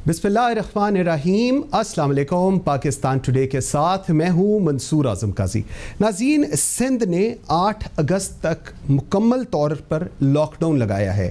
बिस्मिल्लाहिर्रहमानिर्रहीम, अस्सलाम वालेकुम। पाकिस्तान टुडे के साथ मैं हूँ मंसूर आजम काजी। नाज़रीन, सिंध ने 8 अगस्त तक मुकम्मल तौर पर लॉकडाउन लगाया है।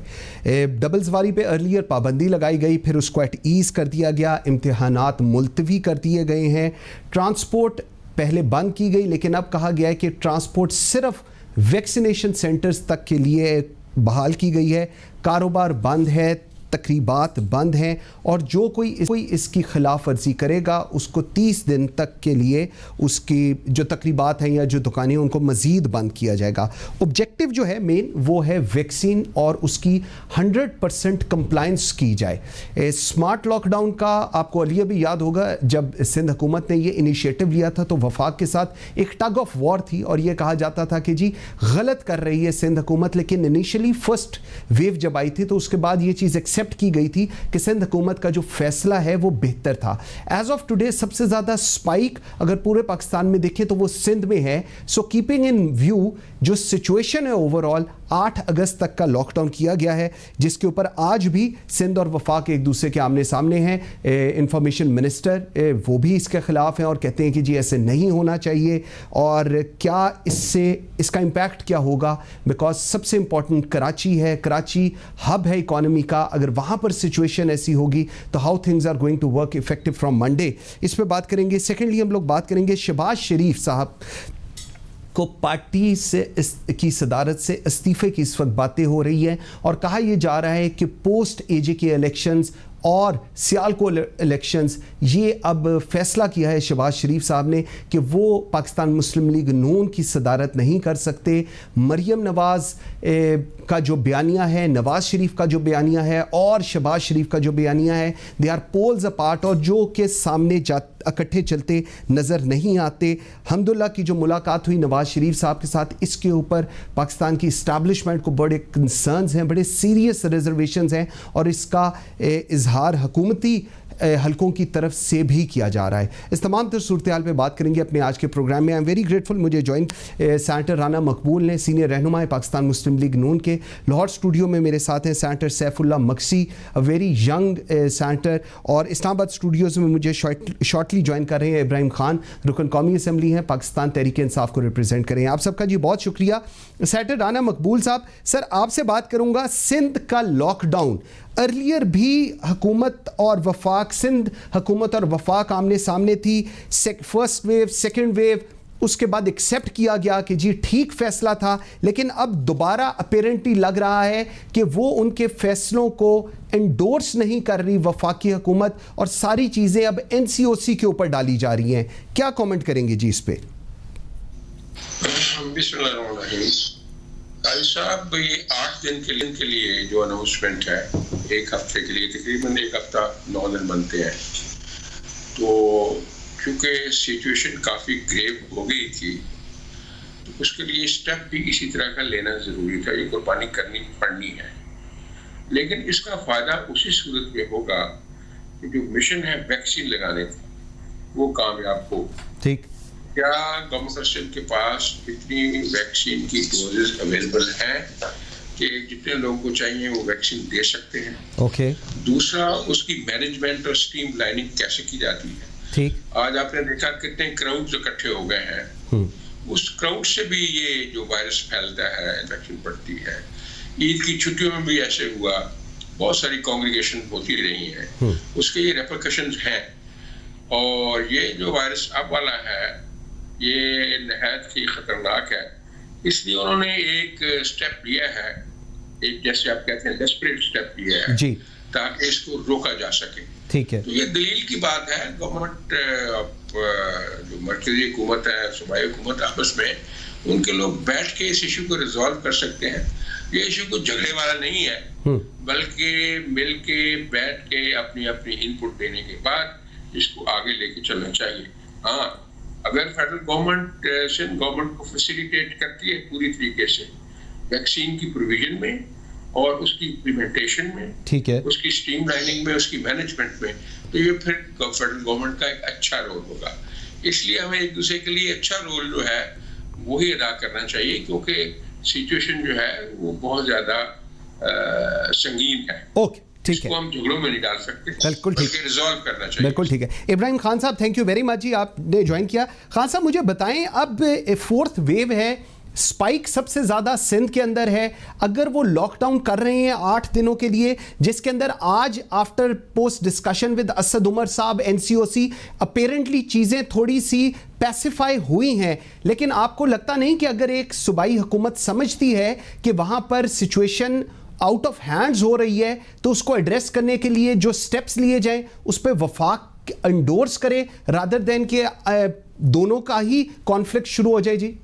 डबल सवारी पे अर्लियर पाबंदी लगाई गई, फिर उसको एट ईज़ कर दिया गया, इम्तिहानात मुलतवी कर दिए गए हैं, ट्रांसपोर्ट पहले बंद की गई, लेकिन अब कहा गया है कि ट्रांसपोर्ट सिर्फ वैक्सीनेशन सेंटर्स तक के लिए बहाल की गई है। कारोबार बंद है, तकरीबात बंद हैं, और जो कोई इसकी खिलाफ वर्जी करेगा उसको 30 दिन तक के लिए उसकी जो तकरीबात हैं या जो दुकानें उनको मज़ीद बंद किया जाएगा। ऑब्जेक्टिव जो है मेन वो है वैक्सीन और उसकी 100% कंप्लाइंस की जाए। स्मार्ट लॉकडाउन का आपको अलिया भी याद होगा, जब सिंध हुकूमत ने ये इनिशिएटिव लिया था तो वफाक के साथ एक टग ऑफ वॉर थी और ये कहा जाता था कि जी गलत कर रही है सिंध हुकूमत, लेकिन इनिशियली फर्स्ट वेव जब आई थी तो उसके बाद ये चीज़ एक्सेप्ट की गई थी कि सिंध हुकूमत का जो फैसला है वो बेहतर था। एज ऑफ टुडे सबसे ज़्यादा स्पाइक अगर पूरे पाकिस्तान में देखें तो वो सिंध में है। सो कीपिंग इन व्यू जो सिचुएशन है ओवरऑल, 8 अगस्त तक का लॉकडाउन किया गया है, जिसके ऊपर आज भी सिंध और वफाक एक दूसरे के आमने सामने हैं। इंफॉर्मेशन मिनिस्टर वो भी इसके ख़िलाफ़ हैं और कहते हैं कि जी ऐसे नहीं होना चाहिए, और क्या इसका इम्पैक्ट क्या होगा, बिकॉज सबसे इम्पॉर्टेंट कराची है, कराची हब है इकॉनमी का। अगर वहाँ पर सिचुएशन ऐसी होगी तो how things are going to work effective from Monday, इस पर बात करेंगे। सेकेंडली हम लोग बात करेंगे शहबाज शरीफ साहब को पार्टी से की सदारत से इस्तीफ़े की इस वक्त बातें हो रही हैं, और कहा यह जा रहा है कि पोस्ट एजे के इलेक्शंस और सियालकोट इलेक्शंस, ये अब फैसला किया है शहबाज शरीफ साहब ने कि वो पाकिस्तान मुस्लिम लीग नून की सदारत नहीं कर सकते। मरियम नवाज़ का जो बयानिया है, नवाज़ शरीफ का जो बयानिया है और शहबाज शरीफ का जो बयानिया है, दे आर पोल्स अपार्ट, और जो के सामने इकट्ठे चलते नज़र नहीं आते। हम्दुल्ला की जो मुलाकात हुई नवाज़ शरीफ साहब के साथ, इसके ऊपर पाकिस्तान की इस्टेब्लिशमेंट को बड़े कंसर्न्स हैं, बड़े सीरियस रिजर्वेशंस हैं, और इसका इजहार हुकूमती हलकों की तरफ से भी किया जा रहा है। इस तमाम तर सूरत हाल पर बात करेंगे अपने आज के प्रोग्राम में। आई एम वेरी ग्रेटफुल, मुझे ज्वाइन सेनेटर राना मकबूल ने, सीनियर रहनुमा है पाकिस्तान मुस्लिम लीग नून के। लाहौर स्टूडियो में मेरे साथ हैं senator Saifullah Maksi, a very young senator, और इस्लामाबाद स्टूडियोज़ में मुझे शॉर्टली ज्वाइन कर रहे हैं इब्राहिम खान, रुकन कौमी असम्बली हैं, पाकिस्तान तहरीक इंसाफ को रिप्रेजेंट करें। आप सबका जी बहुत शुक्रिया। सेनेटर राना मकबूल साहब, सर आपसे बात करूँगा, सिंध का लॉकडाउन अर्लियर भी हुकूमत और वफाक, सिंध हुकूमत और वफाक आमने सामने थी, फर्स्ट वेव सेकेंड वेव, उसके बाद एक्सेप्ट किया गया कि जी ठीक फैसला था, लेकिन अब दोबारा अपेरेंटली लग रहा है कि वो उनके फैसलों को एंडोर्स नहीं कर रही वफाकी हुकूमत, और सारी चीज़ें अब NCOC के ऊपर डाली जा रही हैं। क्या कमेंट करेंगे जी इस पे? साहब, ये 8 दिन के लिए जो अनाउंसमेंट है, एक हफ्ते के लिए, तकरीबन एक हफ्ता 9 दिन बनते हैं, तो क्योंकि सिचुएशन काफ़ी ग्रेव हो गई थी तो उसके लिए स्टेप भी इसी तरह का लेना ज़रूरी था, ये कुर्बानी करनी पड़नी है। लेकिन इसका फ़ायदा उसी सूरत में होगा कि जो मिशन है वैक्सीन लगाने का वो कामयाब हो। ठीक, क्या गवर्नमेंट के पास इतनी वैक्सीन की डोजेज अवेलेबल हैं कि जितने लोगों को चाहिए वो वैक्सीन दे सकते हैं? ओके। दूसरा, उसकी मैनेजमेंट और स्ट्रीम लाइनिंग कैसे की जाती है? ठीक, आज आपने देखा कितने क्राउड इकट्ठे हो गए हैं, उस क्राउड से भी ये जो वायरस फैलता है, इन्फेक्शन बढ़ती है। ईद की छुट्टियों में भी ऐसे हुआ, बहुत सारी कांग्रेगेशन होती रही हैं, उसके ये रेपरकशंस हैं। और ये जो वायरस अब वाला है ये नहायत ही खतरनाक है, इसलिए उन्होंने एक स्टेप लिया है, एक जैसे आप कहते हैं डेस्परेट स्टेप लिया है जी, ताकि इसको रोका जा सके। ठीक है, तो ये दलील की बात है। गवर्नमेंट जो मरकजी हुकूमत है, सूबाई हुकूमत, आपस में उनके लोग बैठ के इस इशू को रिजॉल्व कर सकते हैं। ये इशू को झगड़े वाला नहीं है, बल्कि मिल के बैठ के अपनी अपनी इनपुट देने के बाद इसको आगे लेके चलना चाहिए। हाँ, अगर फेडरल गवर्नमेंट सिंध गवर्नमेंट को फैसिलिटेट करती है पूरी तरीके से वैक्सीन की प्रोविजन में और उसकी इम्प्लीमेंटेशन में, ठीक है, उसकी स्ट्रीमलाइनिंग में, उसकी मैनेजमेंट में, तो ये फिर फेडरल गवर्नमेंट का एक अच्छा रोल होगा। इसलिए हमें एक दूसरे के लिए अच्छा रोल जो है वही अदा करना चाहिए, क्योंकि सिचुएशन जो है वो बहुत ज़्यादा संगीन है। ओके, ठीक है, इसको हम झगड़ों में नहीं डाल सकते, बिल्कुल ठीक, बल्कि रिजॉल्व करना चाहिए। बिल्कुल ठीक है। इब्राहिम खान साहब, थैंक यू वेरी मच जी, आपने ज्वाइन किया। खान साहब मुझे बताएं, अब फोर्थ वेव है, स्पाइक सबसे ज्यादा सिंध के अंदर है, अगर वो लॉकडाउन कर रहे हैं 8 दिनों के लिए, जिसके अंदर आज after post discussion with Asad Umar sahab NCOC apparently चीजें थोड़ी सी पैसिफाई हुई हैं, लेकिन आपको लगता नहीं कि अगर एक सूबाई हुकूमत समझती है कि वहां पर सिचुएशन आउट ऑफ हैंड्स हो रही है, तो उसको एड्रेस करने के लिए जो स्टेप्स लिए जाएं उस पर वफाक एंडोर्स करे रादर देन कि दोनों का ही कॉन्फ्लिक्ट शुरू हो जाए? जी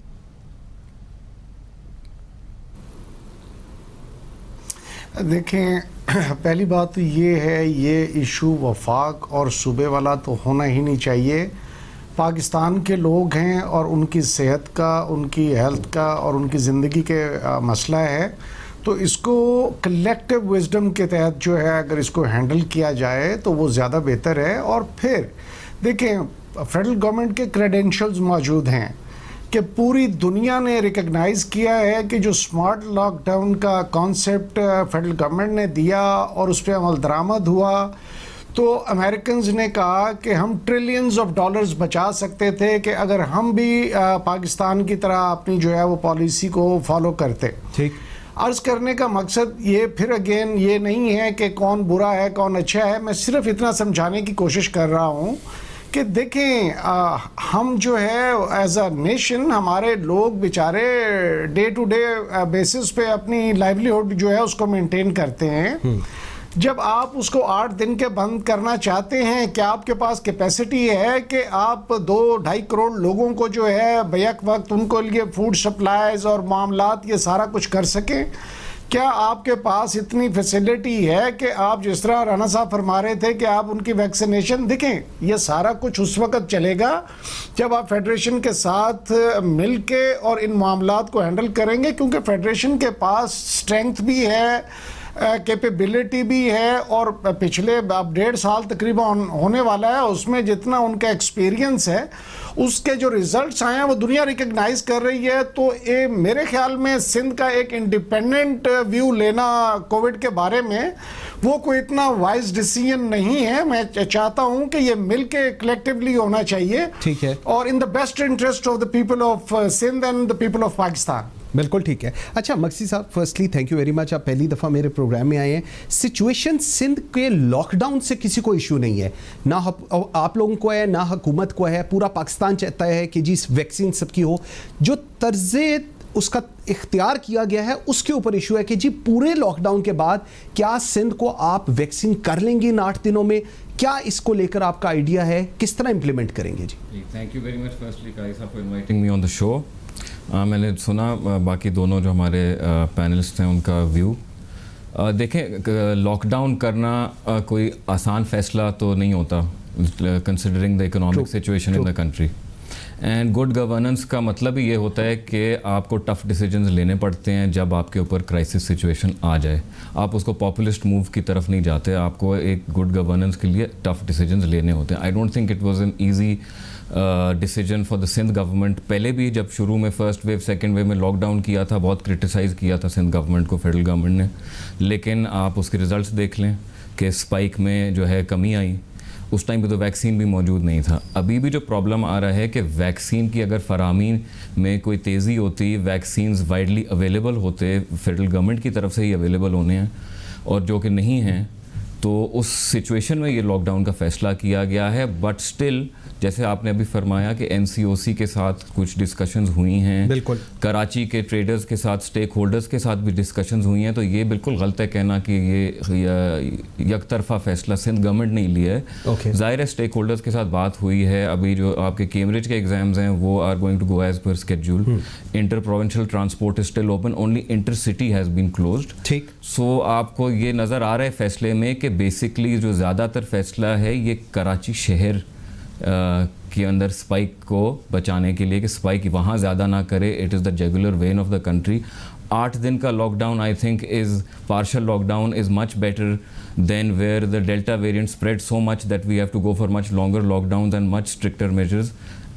देखें, पहली बात तो ये है, ये इशू वफाक और सूबे वाला तो होना ही नहीं चाहिए। पाकिस्तान के लोग हैं और उनकी सेहत का, उनकी हेल्थ का और उनकी ज़िंदगी के मसला है, तो इसको कलेक्टिव विजडम के तहत जो है अगर इसको हैंडल किया जाए तो वो ज़्यादा बेहतर है। और फिर देखें, फेडरल गवर्नमेंट के क्रेडेंशियल्स मौजूद हैं कि पूरी दुनिया ने रिकग्नाइज़ किया है कि जो स्मार्ट लॉकडाउन का कॉन्सेप्ट फेडरल गवर्नमेंट ने दिया और उस पर अमल दरामद हुआ, तो अमेरिकन्स ने कहा कि हम ट्रिलियंस ऑफ डॉलर्स बचा सकते थे कि अगर हम भी पाकिस्तान की तरह अपनी जो है वो पॉलिसी को फॉलो करते। ठीक, अर्ज़ करने का मकसद ये फिर अगेन ये नहीं है कि कौन बुरा है कौन अच्छा है, मैं सिर्फ इतना समझाने की कोशिश कर रहा हूँ कि देखें, हम जो है एज अ नेशन, हमारे लोग बेचारे डे टू डे बेसिस पे अपनी लाइवलीहुड जो है उसको मेंटेन करते हैं। जब आप उसको 8 दिन के बंद करना चाहते हैं, क्या आपके पास कैपेसिटी है कि आप 2-2.5 करोड़ लोगों को जो है बैक वक्त उनको लिए फूड सप्लाईज और मामलात ये सारा कुछ कर सकें? क्या आपके पास इतनी फैसिलिटी है कि आप जिस तरह राना साहब फरमा रहे थे कि आप उनकी वैक्सीनेशन, देखें ये सारा कुछ उस वक्त चलेगा जब आप फेडरेशन के साथ मिलके और इन मामलात को हैंडल करेंगे, क्योंकि फेडरेशन के पास स्ट्रेंथ भी है, कैपेबिलिटी भी है, और पिछले अब 1.5 साल तकरीबन होने वाला है, उसमें जितना उनका एक्सपीरियंस है, उसके जो रिजल्ट्स आए हैं वो दुनिया रिकग्नाइज कर रही है। तो ये मेरे ख्याल में सिंध का एक इंडिपेंडेंट व्यू लेना कोविड के बारे में वो कोई इतना वाइज डिसीजन नहीं है। मैं चाहता हूं कि ये मिलके कलेक्टिवली होना चाहिए, ठीक है, और in the best interest of the people of Sindh and the people of Pakistan. बिल्कुल ठीक है। अच्छा Maksi sahab, firstly thank you very much, आप पहली दफ़ा मेरे प्रोग्राम में आए हैं। सिचुएशन सिंध के लॉकडाउन से किसी को इशू नहीं है, ना आप लोगों को है ना हुकूमत को है, पूरा पाकिस्तान चाहता है कि जी वैक्सीन सबकी हो। जो तर्ज़े उसका इख्तियार किया गया है उसके ऊपर इशू है कि जी पूरे लॉकडाउन के बाद क्या सिंध को आप वैक्सीन कर लेंगे इन 8 दिनों में? क्या इसको लेकर आपका आइडिया है, किस तरह इम्प्लीमेंट करेंगे? जी thank you very much firstly काई साहब for inviting me on the show. मैंने सुना बाकी दोनों जो हमारे पैनलिस्ट हैं उनका व्यू। देखें, लॉकडाउन करना कोई आसान फैसला तो नहीं होता, considering the economic situation in the country. And good governance का मतलब ही ये होता है कि आपको टफ़ डिसीजंस लेने पड़ते हैं जब आपके ऊपर क्राइसिस सिचुएशन आ जाए। आप उसको पॉपुलिस्ट मूव की तरफ नहीं जाते, आपको एक गुड गवर्नेंस के लिए टफ़ डिसीजंस लेने होते हैं। I don't think it was an easy decision for the Sindh government. पहले भी जब शुरू में फर्स्ट वेव सेकेंड वेव में लॉकडाउन किया था, बहुत क्रिटिसाइज़ किया था सिंध गवर्नमेंट को फेडरल गवर्नमेंट ने, लेकिन आप उसके रिजल्ट्स देख लें कि स्पाइक में जो है कमी आई। उस टाइम पे तो वैक्सीन भी मौजूद नहीं था। अभी भी जो प्रॉब्लम आ रहा है कि वैक्सीन की अगर फराहमी में कोई तेज़ी होती, वैक्सीन्स वाइडली अवेलेबल होते, फेडरल गवर्नमेंट की तरफ से ही अवेलेबल होने हैं, और जो कि नहीं हैं, तो उस सिचुएशन में ये लॉकडाउन का फ़ैसला किया गया है। बट स्टिल, जैसे आपने अभी फरमाया कि एनसीओसी के साथ कुछ डिस्कशंस हुई हैं, बिल्कुल, कराची के ट्रेडर्स के साथ, स्टेक होल्डर्स के साथ भी डिस्कशंस हुई हैं, तो ये बिल्कुल गलत है कहना कि ये एक तरफा फैसला सिंध गवर्नमेंट ने लिया है। ज़ाहिर है स्टेक होल्डर्स के साथ बात हुई है। अभी जो आपके कैम्ब्रिज के एग्जाम्स हैं वो are going to go as per schedule. Inter provincial transport is still open, only inter city has been closed. ठीक, सो आपको ये नज़र आ रहा है फैसले में कि बेसिकली जो ज़्यादातर फैसला है ये कराची शहर के अंदर स्पाइक को बचाने के लिए, कि स्पाइक वहाँ ज़्यादा ना करे। It is the jugular vein of the country. 8 दिन का lockdown I think is partial lockdown is much better than where the delta variant spread so much that we have to go for much longer lockdown and much stricter measures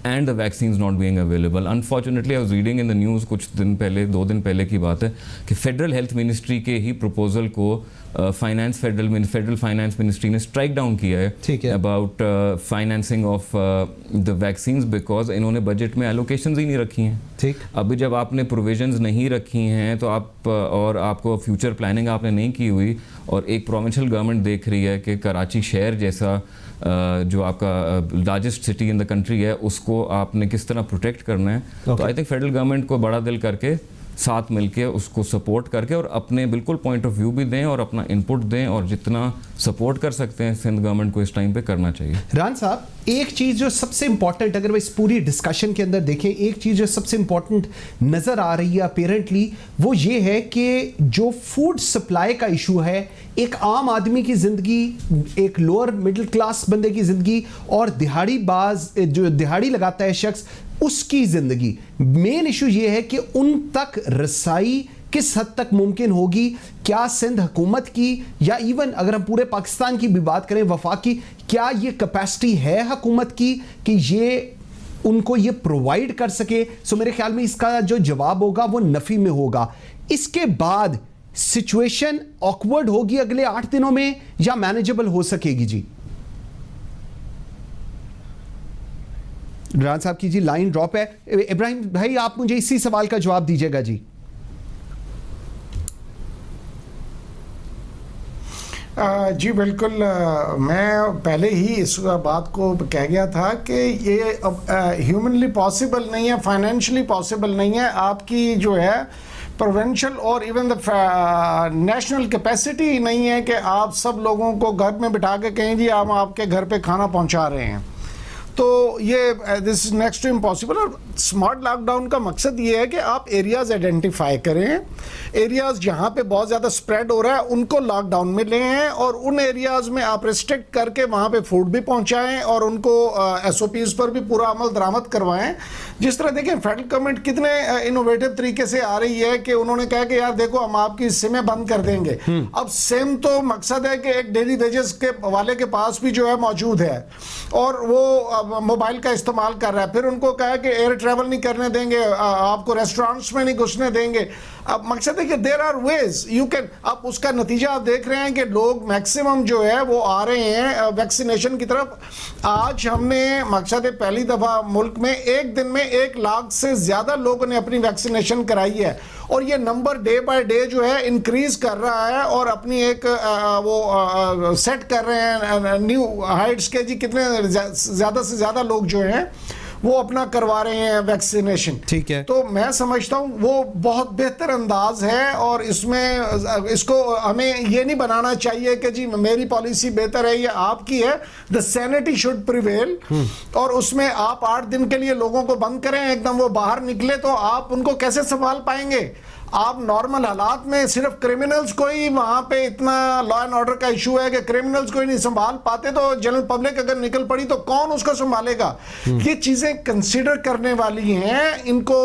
and the vaccines not being available. Unfortunately, I was reading in the news कुछ दिन पहले, 2 दिन पहले की बात है, कि federal health ministry के ही प्रपोजल को फेडरल फाइनेंस मिनिस्ट्री ने स्ट्राइक डाउन किया ठीक है। है about financing of the vaccines, because इन्होंने बजट में एलोकेशंस ही नहीं रखी हैं। ठीक। अभी जब आपने प्रोविजंस नहीं रखी हैं तो आप और आपको फ्यूचर प्लानिंग आपने नहीं की हुई, और एक प्रोविंशियल गवर्नमेंट देख रही है कि कराची शहर जैसा जो आपका largest city in the country है उसको आपने किस तरह प्रोटेक्ट करना है। तो आई थिंक फेडरल गवर्नमेंट को बड़ा दिल करके साथ मिलके उसको सपोर्ट करके और अपने बिल्कुल पॉइंट ऑफ व्यू भी दें और अपना इनपुट दें, और जितना सपोर्ट कर सकते हैं सिंध गवर्नमेंट को इस टाइम पे करना चाहिए। रान साहब, एक चीज़ जो सबसे इंपॉर्टेंट, अगर वो इस पूरी डिस्कशन के अंदर देखें, एक चीज़ जो सबसे इंपॉर्टेंट नज़र आ रही है अपेरेंटली, वो ये है कि जो फूड सप्लाई का इशू है, एक आम आदमी की ज़िंदगी, एक लोअर मिडिल क्लास बंदे की ज़िंदगी और दिहाड़ीबाज जो दिहाड़ी लगाता है शख्स, उसकी ज़िंदगी, मेन इशू ये है कि उन तक रसाई किस हद तक मुमकिन होगी। क्या सिंध हुकूमत की, या इवन अगर हम पूरे पाकिस्तान की भी बात करें, वफाक की, क्या ये कैपेसिटी है हुकूमत की कि ये उनको ये प्रोवाइड कर सके? सो मेरे ख्याल में इसका जो जवाब होगा वो नफ़ी में होगा। इसके बाद सिचुएशन ऑकवर्ड होगी अगले 8 दिनों में, या मैनेजेबल हो सकेगी? जी रान साहब की जी लाइन ड्रॉप है। इब्राहिम भाई, आप मुझे इसी सवाल का जवाब दीजिएगा जी। जी बिल्कुल, मैं पहले ही इस बात को कह गया था कि ये ह्यूमनली पॉसिबल नहीं है, फाइनेंशियली पॉसिबल नहीं है। आपकी जो है प्रोविंशियल और इवन द नेशनल कैपेसिटी नहीं है कि आप सब लोगों को घर में बिठा के कहें जी हम आपके घर पे खाना पहुंचा रहे हैं। तो ये this is next to impossible. और स्मार्ट लॉकडाउन का मकसद ये है कि आप एरियाज आइडेंटिफाई करें, एरियाज जहाँ पे बहुत ज़्यादा स्प्रेड हो रहा है उनको लॉकडाउन में ले हैं, और उन एरियाज में आप रिस्ट्रिक्ट करके वहाँ पे फूड भी पहुँचाएं और उनको SOPs पर भी पूरा अमल दरामद करवाएं। जिस तरह देखें फेडरल गवर्नमेंट कितने इनोवेटिव तरीके से आ रही है कि उन्होंने कहा कि यार देखो हम आपकी सिमें बंद कर देंगे। अब सिम तो मकसद है कि एक डेली वेजेस के वाले के पास भी जो है मौजूद है और वो मोबाइल का इस्तेमाल कर रहा है, फिर उनको कहा कि एयर ट्रैवल नहीं करने देंगे, आपको रेस्टोरेंट्स में नहीं घुसने देंगे। अब मकसद है कि there are ways you can, अब उसका नतीजा आप देख रहे हैं कि लोग मैक्सिमम जो है वो आ रहे हैं वैक्सीनेशन की तरफ। आज हमने मकसद है पहली दफ़ा मुल्क में एक दिन में 1 लाख से ज़्यादा लोगों ने अपनी वैक्सीनेशन कराई है, और ये नंबर डे बाय डे जो है इंक्रीज कर रहा है और अपनी एक वो सेट कर रहे हैं न्यू हाइट्स के। जी कितने ज़्यादा से ज़्यादा लोग जो हैं वो अपना करवा रहे हैं वैक्सीनेशन। ठीक है, तो मैं समझता हूँ वो बहुत बेहतर अंदाज है, और इसमें इसको हमें ये नहीं बनाना चाहिए कि जी मेरी पॉलिसी बेहतर है या आपकी है। द सैनिटी शुड प्रिवेल, और उसमें आप 8 दिन के लिए लोगों को बंद करें, एकदम वो बाहर निकले तो आप उनको कैसे संभाल पाएंगे? आप नॉर्मल हालात में सिर्फ क्रिमिनल्स को ही वहां पे इतना लॉ एंड ऑर्डर का इशू है कि क्रिमिनल्स को ही नहीं संभाल पाते, तो जनरल पब्लिक अगर निकल पड़ी तो कौन उसको संभालेगा? ये चीजें कंसीडर करने वाली हैं, इनको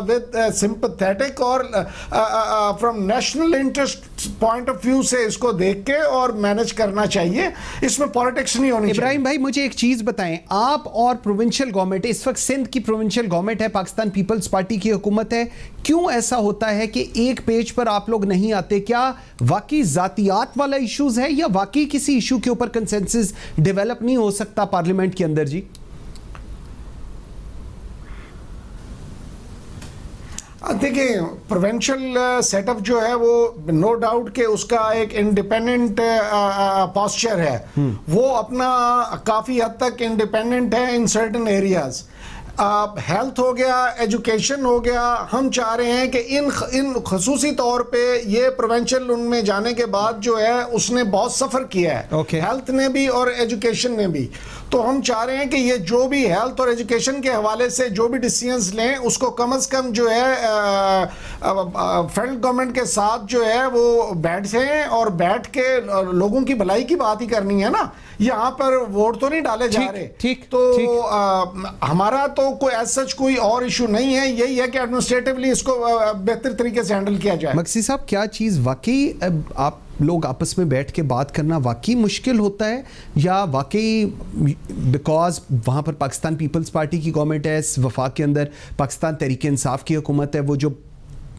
विद सिंपैथेटिक और from national interest point of view से इसको देख के और मैनेज करना चाहिए। इसमें पॉलिटिक्स नहीं होनी चाहिए। इब्राहिम भाई, मुझे एक चीज बताएं, आप और प्रोविंशियल गवर्नमेंट, इस वक्त सिंध की प्रोविंशियल गवर्नमेंट है, पाकिस्तान पीपल्स पार्टी की हुकूमत है, क्यों ऐसा होता है कि एक पेज पर आप लोग नहीं आते? क्या वाकई जातियात वाला इश्यूज है, या वाकई किसी इशू के ऊपर कंसेंसस डेवलप नहीं हो सकता पार्लियामेंट के अंदर? जी देखिए, प्रोविंशियल सेटअप जो है वो नो डाउट के उसका एक इंडिपेंडेंट पॉस्चर है, वो अपना काफ़ी हद तक इंडिपेंडेंट है इन सर्टेन एरियाज। हेल्थ हो गया, एजुकेशन हो गया, हम चाह रहे हैं कि इन खसूसी तौर पे ये प्रोविंशियल उनमें जाने के बाद जो है उसने बहुत सफ़र किया है, हेल्थ ने भी और एजुकेशन ने भी। तो हम चाह रहे हैं कि ये जो भी हेल्थ और एजुकेशन के हवाले से जो भी डिसीजंस लें उसको कम से कम जो है फेडरल गवर्नमेंट के साथ जो है वो बैठें, और बैठ के लोगों की भलाई की बात ही करनी है ना, यहाँ पर वोट तो नहीं डाले जा रहे। ठीक, तो हमारा तो कोई एज सच कोई और इशू नहीं है, यही है कि एडमिनिस्ट्रेटिवली इसको बेहतर तरीके से हैंडल किया जाए। मक्सी साहब, क्या चीज़ वाकई आप लोग आपस में बैठ के बात करना वाकई मुश्किल होता है, या वाकई बिकॉज वहाँ पर पाकिस्तान पीपल्स पार्टी की गवर्नमेंट है, वफाक के अंदर पाकिस्तान तहरीक इंसाफ की हुकूमत है, वो जो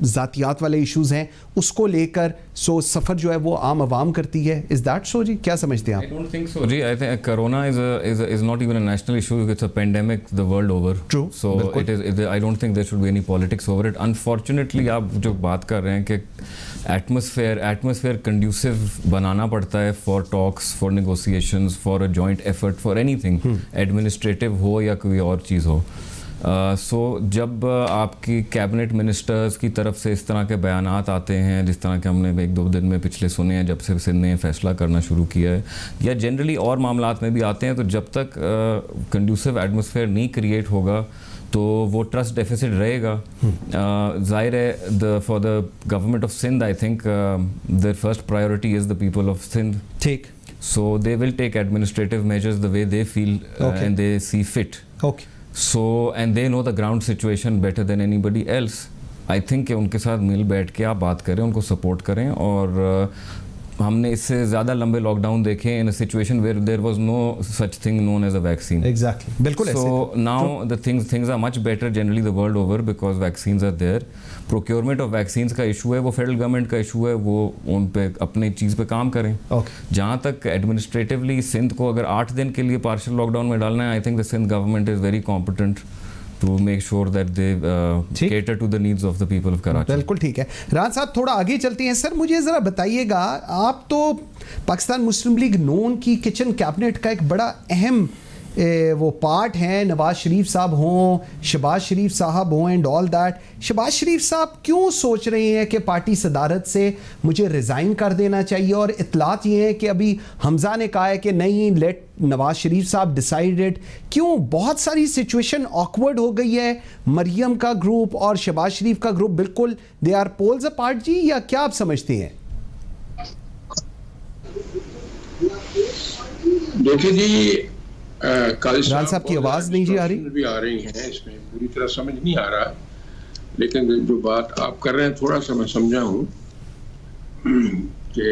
ज़ातियात वाले इश्यूज़ हैं उसको लेकर सो सफ़र जो है वो आम आवाम करती है. इज़ दैट सो जी? क्या समझते हैं I आप? don't think so. Ji, I think corona is not even a national issue. It's a pandemic the world over. True. So बिल्कुल. it is. I don't think there should be any politics over it. Unfortunately, आप जो बात कर रहे हैं कि atmosphere conducive बनाना पड़ता है for talks, for negotiations, for a joint effort, for anything. Administrative हो या कोई और चीज़ हो. सो जब आपकी कैबिनेट मिनिस्टर्स की तरफ से इस तरह के बयानात आते हैं जिस तरह के हमने 1-2 दिन में पिछले सुने हैं जब से सिंध ने फैसला करना शुरू किया है, या जनरली और मामलात में भी आते हैं, तो जब तक कंड्यूसिव एटमॉस्फेयर नहीं क्रिएट होगा तो वो ट्रस्ट डेफिसिट रहेगा. ज़ाहिर है for the government of Sindh I think their first priority is the people of Sindh. ठीक. So they will take administrative measures the way they feel and they see fit. Okay. So and they know the ground situation better than anybody else. I think कि उनके साथ मिल बैठ के आप बात करें, उनको सपोर्ट करें. और हमने इससे ज़्यादा लंबे लॉकडाउन देखे in a situation where there was no such thing known as a vaccine. Exactly. बिल्कुल ऐसे. So now the things are much better generally the world over because vaccines are there. Procurement of vaccines का issue है, वो federal government का issue है, वो उन पे अपने चीज़ पे काम करें. Okay. जहाँ तक एडमिनिस्ट्रेटिवली सिंध को अगर 8 दिन के लिए पार्शियल लॉकडाउन में डालना है, I think the Sindh government is very competent to make sure that they cater to the needs of the people of Karachi. बिल्कुल ठीक है. रान साहब थोड़ा आगे चलते हैं. सर मुझे ज़रा बताइएगा, आप तो पाकिस्तान मुस्लिम लीग नून की किचन कैबिनेट का एक बड़ा अहम वो पार्ट हैं. नवाज शरीफ साहब हों, शहबाज शरीफ साहब हों एंड ऑल दैट. शहबाज शरीफ साहब क्यों सोच रहे हैं कि पार्टी सदारत से मुझे रिज़ाइन कर देना चाहिए? और इतलात ये है कि अभी हमज़ा ने कहा है कि नहीं, लेट नवाज शरीफ साहब डिसाइडेड. क्यों? बहुत सारी सिचुएशन ऑकवर्ड हो गई है. मरियम का ग्रुप और शहबाज शरीफ का ग्रुप बिल्कुल दे आर पोल्स अपार्ट जी, या क्या आप समझते हैं? देखिए जी, रान साहब की आवाज़ नहीं जी आ रही. भी आ रही हैं, इसमें पूरी तरह समझ नहीं आ रहा, लेकिन जो बात आप कर रहे हैं थोड़ा सा मैं समझा हूँ कि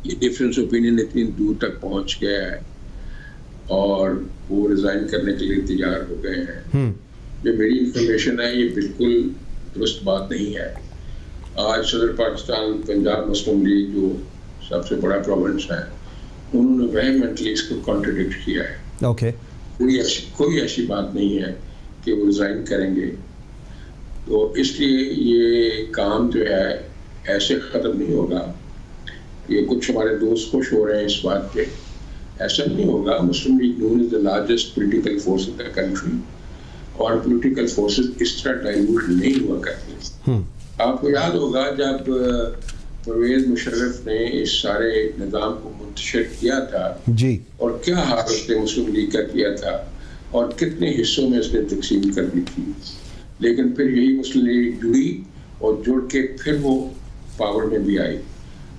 ये डिफरेंस ओपिनियन इतनी दूर तक पहुँच गया है और वो रिज़ाइन करने के लिए तैयार हो गए हैं. जो मेरी इंफॉर्मेशन है ये बिल्कुल दुरुस्त बात नहीं है. आज सदर पाकिस्तान पंजाब मुस्लिम लीग जो सबसे बड़ा प्रोविंस है, उन्होंने वेहेमेंटली इसको कॉन्ट्रडिक्ट किया है. ओके. कोई ऐसी बात नहीं है कि वो रिज़ाइन करेंगे. तो इसलिए ये काम जो है ऐसे ख़त्म नहीं होगा. ये कुछ हमारे दोस्त खुश हो रहे हैं इस बात पे, ऐसा नहीं होगा. Muslim League Noon is the largest political force in the country और पॉलिटिकल फोर्सेस इस तरह डाइल्यूट नहीं हुआ करते. आपको याद होगा जब परवेज़ मुशर्रफ ने इस सारे निज़ाम को मुंतशिर किया था जी, और क्या हाल उसने मुस्लिम लीग का किया था और कितने हिस्सों में उसने तकसीम कर दी थी. लेकिन फिर यही मुस्लिम लीग जुड़ी और जुड़ के फिर वो पावर में भी आई.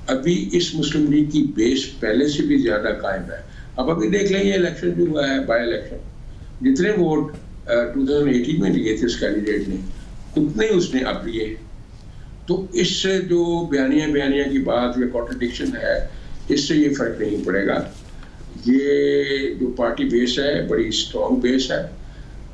अभी इस मुस्लिम लीग की बेस पहले से भी ज़्यादा कायम है. अब अभी देख लें ये इलेक्शन जो हुआ है, बाई इलेक्शन, जितने वोट 2018 में लिए थे इस कैंडिडेट ने, उतने उसने अब लिए. तो इससे जो बयानिया की बात या कॉन्ट्रडिक्शन है, इससे ये फर्क नहीं पड़ेगा. ये जो पार्टी बेस है बड़ी स्ट्रॉन्ग बेस है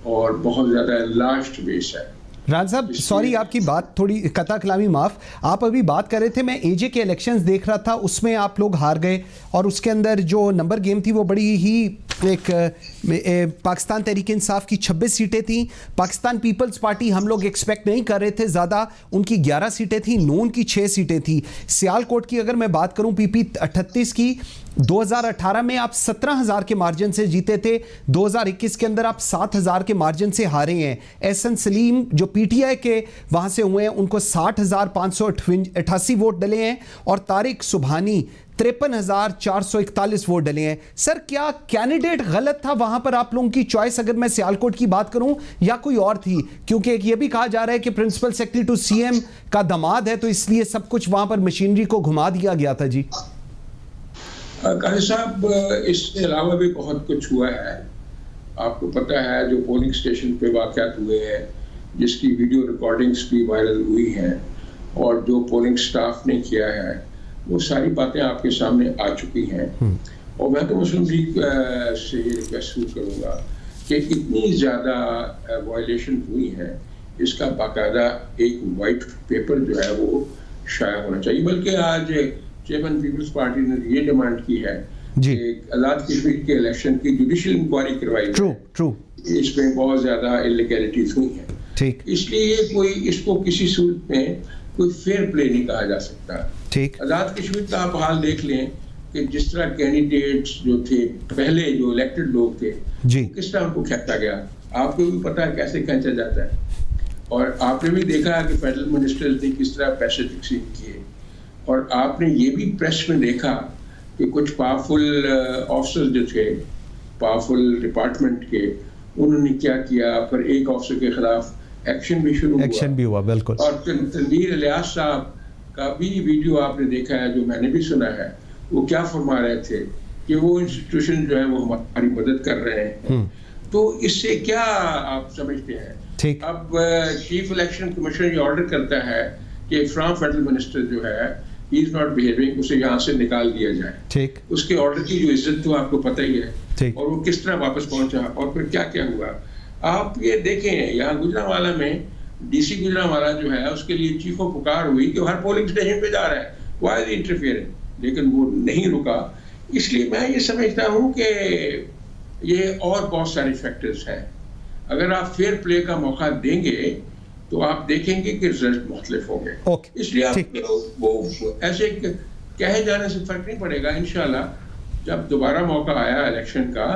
और बहुत ज़्यादा लार्ज बेस है. राज साहब सॉरी, आपकी बात थोड़ी कता कलामी माफ़. आप अभी बात कर रहे थे, मैं एजे के इलेक्शंस देख रहा था, उसमें आप लोग हार गए और उसके अंदर जो नंबर गेम थी वो बड़ी ही पाकिस्तान तहरीक इंसाफ की 26 सीटें थी. पाकिस्तान पीपल्स पार्टी हम लोग एक्सपेक्ट नहीं कर रहे थे ज़्यादा, उनकी 11 सीटें थी. नून की 6 सीटें थी. सियालकोट की अगर मैं बात करूं, पीपी 38 की 2018 में आप 17,000 के मार्जिन से जीते थे. 2021 के अंदर आप 7,000 के मार्जिन से हारे हैं. एहसन सलीम जो पीटीआई के वहां से हुए हैं, उनको 60,588 वोट डले हैं और तारिक सुबहानी 53,441 वोट डले हैं. सर क्या कैंडिडेट गलत था वहां पर आप लोगों की चॉइस, अगर मैं सियालकोट की बात करूं, या कोई और थी? क्योंकि ये भी कहा जा रहा है कि प्रिंसिपल सेक्रेटरी टू सीएम का दामाद है, तो इसलिए सब कुछ वहां पर मशीनरी को घुमा दिया गया था. जी काजी साहब, इसके अलावा भी बहुत कुछ हुआ है. आपको पता है जो पोलिंग स्टेशन पे वाक़यात हुए हैं, जिसकी वीडियो रिकॉर्डिंग्स भी वायरल हुई हैं, और जो पोलिंग स्टाफ ने किया है, वो सारी बातें आपके सामने आ चुकी हैं. और मैं तो मुस्लिम लीग से ये रिक्वेस्ट करूँगा कि इतनी ज़्यादा वायलेशन हुई है इसका बाकायदा एक वाइट पेपर जो है वो शाया होना चाहिए। बल्कि आज चेयरमैन पीपल्स पार्टी ने ये डिमांड की है जी। कि आज़ाद कश्मीर के इलेक्शन की जुडिशियल इंक्वायरी करवाई ट्रू ट्रू, इसमें बहुत ज्यादा इलीगैलिटीज हुई हैं। ठीक इसलिए कोई इसको किसी सूरत में कोई फेयर प्ले नहीं कहा जा सकता। ठीक, आज़ाद कश्मीर का आप हाल देख लें कि जिस तरह कैंडिडेट्स जो थे पहले, जो इलेक्टेड लोग थे, जी किस तरह उनको खींचा गया, आपको भी पता है कैसे खींचा जाता है। और आपने भी देखा है कि फेडरल मिनिस्टर्स ने किस तरह पैसे तकसीम किए। और आपने ये भी प्रेस में देखा कि कुछ पावरफुल ऑफिसर्स जो थे, पावरफुल डिपार्टमेंट के, उन्होंने क्या किया, पर एक ऑफिसर के खिलाफ एक्शन भी शुरू एक्शन भी हुआ, बिल्कुल। और तनवीर इलियास साहब का भी वीडियो आपने देखा है, जो मैंने भी सुना है। वो क्या फरमा रहे थे कि वो इंस्टीट्यूशन जो है वो हमारी मदद कर रहे हैं। तो इससे क्या आप समझते हैं? ठीक, अब चीफ इलेक्शन कमीशन ये ऑर्डर करता है कि फ्रॉम फेडरल मिनिस्टर जो है ही इज नॉट बिहेविंग, उसे यहाँ से निकाल दिया जाए। ठीक, उसके ऑर्डर की जो इज्जत तो आपको पता ही है। ठीक, और वो किस तरह वापस पहुंचा और फिर क्या क्या हुआ आप ये देखें। यहाँ गुजरांवाला में डीसी गुजरांवाला जो है उसके लिए चीखों पुकार हुई कि हर पोलिंग स्टेशन पे जा रहा है, व्हाई इज इंटरफियरिंग, लेकिन वो नहीं रुका। इसलिए मैं ये समझता हूँ कि ये और बहुत सारे फैक्टर्स हैं। अगर आप फेयर प्ले का मौका देंगे तो आप देखेंगे कि रिजल्ट मुख्तलिफ होंगे। ओके, इसलिए आप ठीक। वो ऐसे कहे जाने से फर्क नहीं पड़ेगा। इंशाल्लाह जब दोबारा मौका आया इलेक्शन का,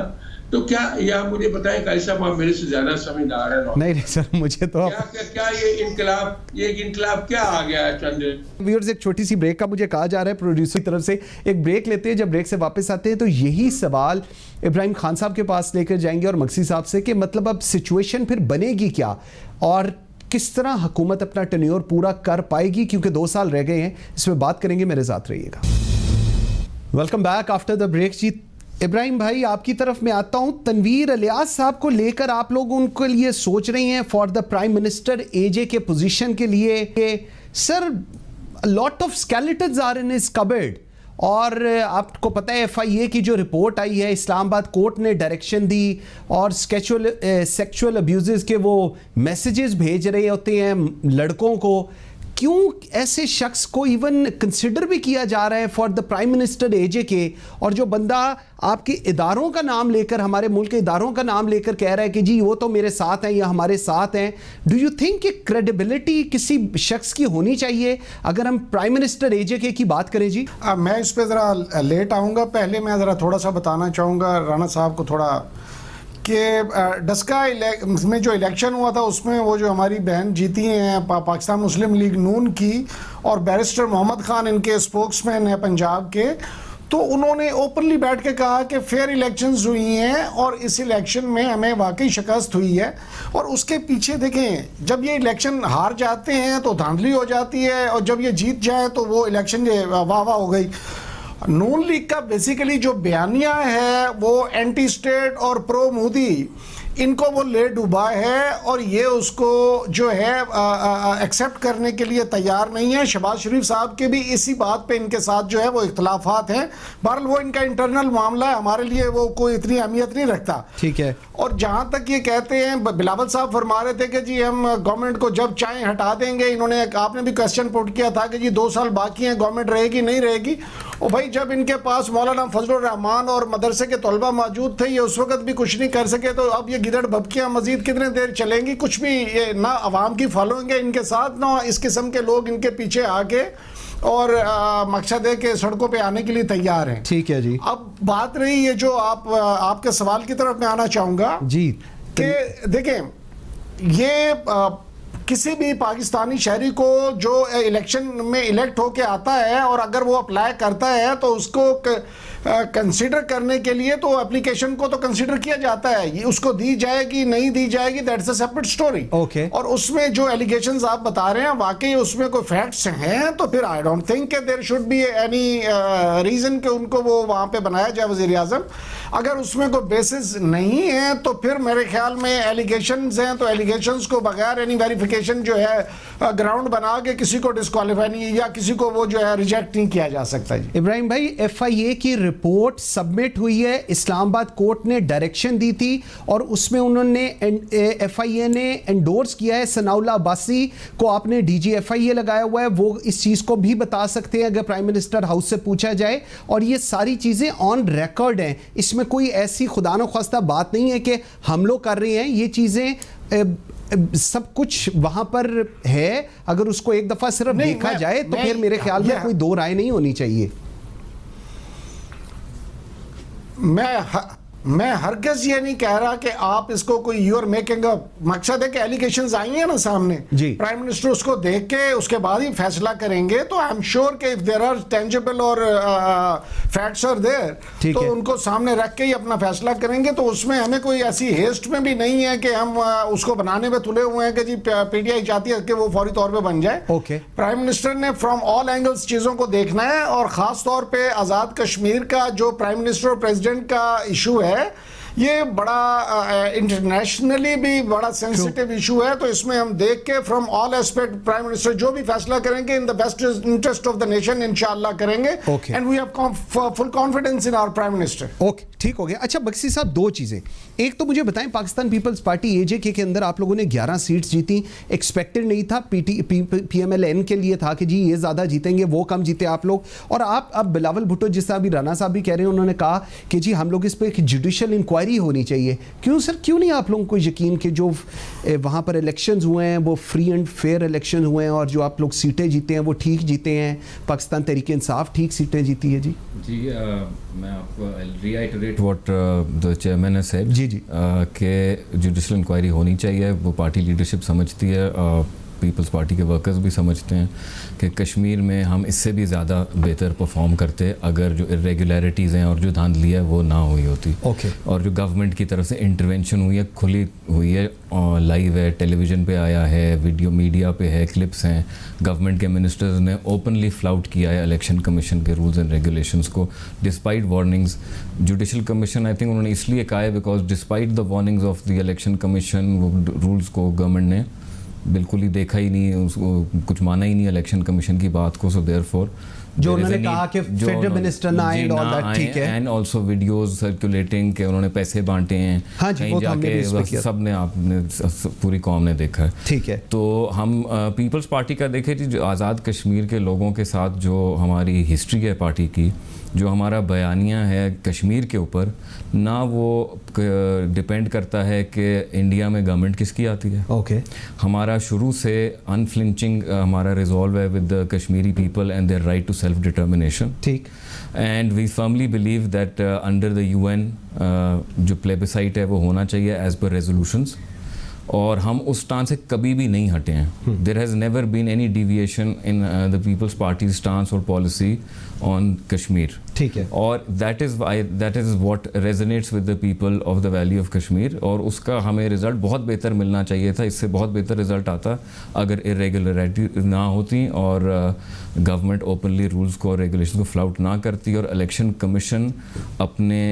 तो क्या ये आप मुझे बताएं, काजी साहब आप मेरे से ज्यादा समझदार हैं। नहीं सर, मुझे तो क्या ये इनकलाब क्या आ गया है? चंद व्यूअर्स, एक छोटी सी ब्रेक का मुझे कहा जा रहा है प्रोड्यूसर की तरफ से। एक ब्रेक लेते हैं, जब ब्रेक से वापस आते हैं तो यही सवाल इब्राहिम खान साहब के पास लेकर जाएंगे और मक्सी साहब से कि मतलब अब सिचुएशन फिर बनेगी क्या और किस तरह हुकूमत अपना टेन्योर पूरा कर पाएगी, क्योंकि 2 साल रह गए हैं। इसमें बात करेंगे, मेरे साथ रहिएगा। Welcome back after the break. जी इब्राहिम भाई, आपकी तरफ मैं आता हूं। तनवीर इलियास साहब को लेकर आप लोग उनके लिए सोच रहे हैं for the prime minister AJK position के लिए कि sir lot of skeletons are in his cupboard. और आपको पता है FIA की जो रिपोर्ट आई है, इस्लामाबाद कोर्ट ने डायरेक्शन दी और सेक्सुअल अब्यूजेस के वो मैसेजेस भेज रहे होते हैं लड़कों को। क्यों ऐसे शख्स को इवन कंसिडर भी किया जा रहा है फॉर द प्राइम मिनिस्टर एजे के, और जो बंदा आपके इदारों का नाम लेकर, हमारे मुल्क के इदारों का नाम लेकर कह रहा है कि जी वो तो मेरे साथ हैं या हमारे साथ हैं। डू यू थिंक कि क्रेडिबिलिटी किसी शख्स की होनी चाहिए अगर हम प्राइम मिनिस्टर एजे के की बात करें? जी मैं इस पर ज़रा लेट आऊँगा। पहले मैं ज़रा थोड़ा सा बताना चाहूँगा राना साहब को थोड़ा कि डस्का में जो इलेक्शन हुआ था उसमें वो जो हमारी बहन जीती हैं पाकिस्तान मुस्लिम लीग नून की, और बैरिस्टर मोहम्मद खान इनके स्पोक्समैन हैं पंजाब के, तो उन्होंने ओपनली बैठ के कहा कि फेयर इलेक्शंस हुई हैं और इस इलेक्शन में हमें वाकई शिकस्त हुई है। और उसके पीछे देखें, जब ये इलेक्शन हार जाते हैं तो धांधली हो जाती है, और जब ये जीत जाए तो वो इलेक्शन वाह वाह हो गई। नून लीग का बेसिकली जो बयानिया है वो एंटी स्टेट और प्रो मोदी, इनको वो ले डूबा है और ये उसको जो है एक्सेप्ट करने के लिए तैयार नहीं है। शहबाज शरीफ साहब के भी इसी बात पे इनके साथ जो है वो इख्तलाफात हैं। बहरहाल वो इनका इंटरनल मामला है, हमारे लिए वो कोई इतनी अहमियत नहीं रखता। ठीक है। और जहाँ तक ये कहते हैं, बिलावल साहब फरमा रहे थे कि जी हम गवर्नमेंट को जब चाहें हटा देंगे। इन्होंने, आपने भी क्वेश्चन पुट किया था कि जी 2 साल बाकी हैं, गवर्नमेंट रहेगी नहीं रहेगी। और भाई जब इनके पास मौलाना फजलुर रहमान और मदरसे के तलबा मौजूद थे, ये उस वक्त भी कुछ नहीं कर सके, तो अब ये गिदड़ भबकियाँ मजीद कितने देर चलेंगी? कुछ भी ये ना अवाम की फॉलोइंग है इनके साथ, ना इस किस्म के लोग इनके पीछे आके और मकसद है कि सड़कों पे आने के लिए तैयार हैं। ठीक है जी। अब बात रही है जो आपके सवाल की तरफ मैं आना चाहूँगा जी कि देखें, ये किसी भी पाकिस्तानी शहरी को जो इलेक्शन में इलेक्ट होके आता है और अगर वो अप्लाई करता है तो उसको कंसीडर करने के लिए तो एप्लीकेशन को तो कंसीडर किया जाता है, ये उसको दी जाएगी नहीं दी जाएगी that's a separate story. Okay. और उसमें जो एलिगेशंस आप बता रहे हैं वाकई उसमें कोई फैक्ट्स हैं तो फिर आई डोंट थिंक कि there should be any reason कि उनको वो वहां पे बनाया जाए वजीर आजम। अगर उसमें कोई बेसिस नहीं है तो फिर मेरे ख्याल में एलिगेशंस हैं तो एलिगेशंस को बगैर एनी वेरिफिकेशन जो है ग्राउंड बना के किसी को डिस्क्वालीफाई नहीं या किसी को वो जो है रिजेक्ट नहीं किया जा सकता। जी इब्राहिम भाई, FIA की रिपोर्ट सबमिट हुई है, इस्लामाबाद कोर्ट ने डायरेक्शन दी थी और उसमें उन्होंने FIA ने एंडोर्स किया है। सनाउल्लाह अब्बासी को आपने DG FIA लगाया हुआ है, वो इस चीज़ को भी बता सकते हैं अगर प्राइम मिनिस्टर हाउस से पूछा जाए, और ये सारी चीज़ें ऑन रिकॉर्ड हैं। इसमें कोई ऐसी खुदा न ख्वास्ता बात नहीं है कि हम लोग कर रहे हैं, ये चीज़ें सब कुछ वहां पर है। अगर उसको एक दफा सिर्फ देखा जाए तो फिर मेरे ख्याल में कोई दो राय नहीं होनी चाहिए। मैं हरगिज़ ये नहीं कह रहा कि आप इसको कोई यू आर मेकिंग अ, मकसद है कि एलिगेशंस आई हैं ना सामने, प्राइम मिनिस्टर उसको देख के उसके बाद ही फैसला करेंगे। तो आई एम श्योर कि इफ देयर आर टेंजिबल और फैक्ट्स आर देयर तो उनको सामने रख के ही अपना फैसला करेंगे। तो उसमें हमें कोई ऐसी हेस्ट में भी नहीं है कि हम उसको बनाने में तुले हुए हैं कि जी PTI चाहती है कि वो फौरी तौर पर बन जाए। प्राइम मिनिस्टर ने फ्रॉम ऑल एंगल्स चीज़ों को देखना है, और ख़ास तौर पर आज़ाद कश्मीर का जो प्राइम मिनिस्टर और प्रेसिडेंट का इशू है, ये बड़ा इंटरनेशनली भी बड़ा सेंसिटिव इशू है। तो इसमें हम देख के from all aspect prime minister जो भी फैसला करेंगे in the best interest of the nation इंशाल्लाह करेंगे, and we have full confidence in our prime minister. Okay, ठीक हो गया। अच्छा बख्शी साहब, दो चीज़ें, एक तो मुझे बताएं, पाकिस्तान पीपल्स पार्टी AJK के अंदर आप लोगों ने 11 सीट्स जीती, एक्सपेक्टेड नहीं था, PMLN के लिए था कि जी ये ज़्यादा जीतेंगे, वो कम जीते आप लोग। और आप अब बिलावल भुट्टो, जिस तरह अभी राना साहब भी कह रहे हैं, उन्होंने कहा कि जी हम लोग इस पर एक जुडिशल इंक्वायरी होनी चाहिए। क्यों सर, क्यों नहीं आप लोगों को यकीन कि जो वहाँ पर इलेक्शंस हुए हैं वो फ्री एंड फेयर इलेक्शन हुए हैं, और जो आप लोग सीटें जीते हैं वो ठीक जीते हैं, पाकिस्तान तहरीक इंसाफ ठीक सीटें जीती है? जी मैं आपको reiterate what the chairman has said जी कि जुडिशल इंक्वायरी होनी चाहिए। वो पार्टी लीडरशिप समझती है, पीपल्स पार्टी के वर्कर्स भी समझते हैं कि कश्मीर में हम इससे भी ज़्यादा बेहतर परफॉर्म करते अगर जो इरेगुलरिटीज़ हैं और जो धांधली है वो ना हुई होती। और जो गवर्नमेंट की तरफ से इंटरवेंशन हुई है, खुली हुई है, लाइव है, टेलीविज़न पे आया है, वीडियो मीडिया पे है, क्लिप्स हैं, गवर्नमेंट के मिनिस्टर्स ने ओपनली फ्लाउट किया है इलेक्शन कमीशन के रूल्स एंड रेगुलेशंस को despite warnings. Judicial commission I think उन्होंने इसलिए कहा है because despite the warnings of the election commission, वो रूल्स को गवर्नमेंट ने बिल्कुल ही देखा ही नहीं, उसको कुछ माना ही नहीं इलेक्शन कमीशन की बात को। सो देयरफॉर जो उन्होंने कहा कि फेडरल मिनिस्टर ना आए, ऑल दैट ठीक है, एंड आल्सो वीडियोस सर्कुलेटिंग के उन्होंने पैसे बांटे हैं, हाँ जी, कहीं जाके सब ने, आपने पूरी कौम ने देखा है, ठीक है। तो हम पीपल्स पार्टी का देखें जी, जो आज़ाद कश्मीर के लोगों के साथ जो हमारी हिस्ट्री है पार्टी की, जो हमारा बयानिया है कश्मीर के ऊपर, ना वो डिपेंड करता है कि इंडिया में गवर्नमेंट किसकी आती है। हमारा शुरू से अनफ्लिंचिंग हमारा रिजॉल्व है with the Kashmiri people and their right to self determination, ठीक। And we firmly believe that under the UN जो प्लेबिसाइट है वो होना चाहिए एज पर रेजोल्यूशंस, और हम उस स्टांस से कभी भी नहीं हटे हैं। There has never been any deviation in the people's party stance और पॉलिसी ऑन कश्मीर, ठीक है। और that is what resonates with the people of the valley of Kashmir, और उसका हमें रिजल्ट बहुत बेहतर मिलना चाहिए था। इससे बहुत बेहतर रिजल्ट आता अगर इरेगुलरिटी ना होती और गवर्नमेंट ओपनली रूल्स को और रेगुलेशन को फ्लाउट ना करती, और इलेक्शन कमीशन अपने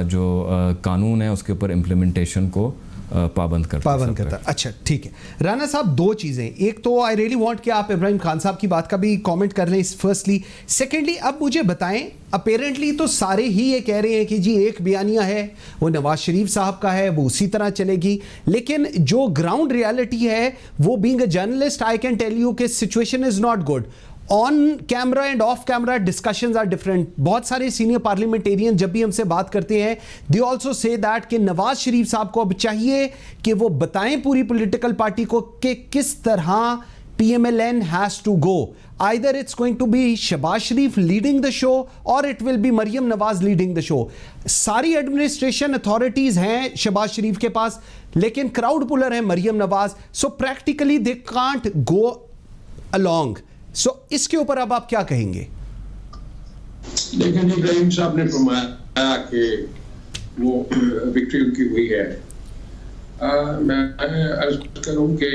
जो कानून है उसके ऊपर इम्प्लीमेंटेशन को पाबंद करता। अच्छा ठीक है राना साहब, दो चीज़ें, एक तो आई रियली वांट कि आप इब्राहिम खान साहब की बात का भी कमेंट कर लें फर्स्टली, सेकेंडली अब मुझे बताएं, अपेरेंटली तो सारे ही ये कह रहे हैं कि जी एक बयानिया है वो नवाज शरीफ साहब का है, वो उसी तरह चलेगी, लेकिन जो ग्राउंड रियलिटी है वो being a journalist I can tell you कि situation is not good. On camera and off camera discussions are different. बहुत सारे सीनियर पार्लियामेंटेरियन जब भी हमसे बात करते हैं दे ऑल्सो से दैट कि नवाज शरीफ साहब को अब चाहिए कि वो बताएं पूरी पॉलिटिकल पार्टी को कि किस तरह PMLN has to go. Either it's going to be Shehbaz Sharif leading the show or it will be Maryam Nawaz leading the show. सारी एडमिनिस्ट्रेशन अथॉरिटीज हैं शहबाज शरीफ के पास, लेकिन क्राउड पुलर है Maryam Nawaz, so practically they can't go along. So इसके ऊपर अब आप क्या कहेंगे? लेकिन इब्राहिम साहब ने फरमाया कि वो विक्ट्री उनकी हुई है। मैं अर्ज करूं कि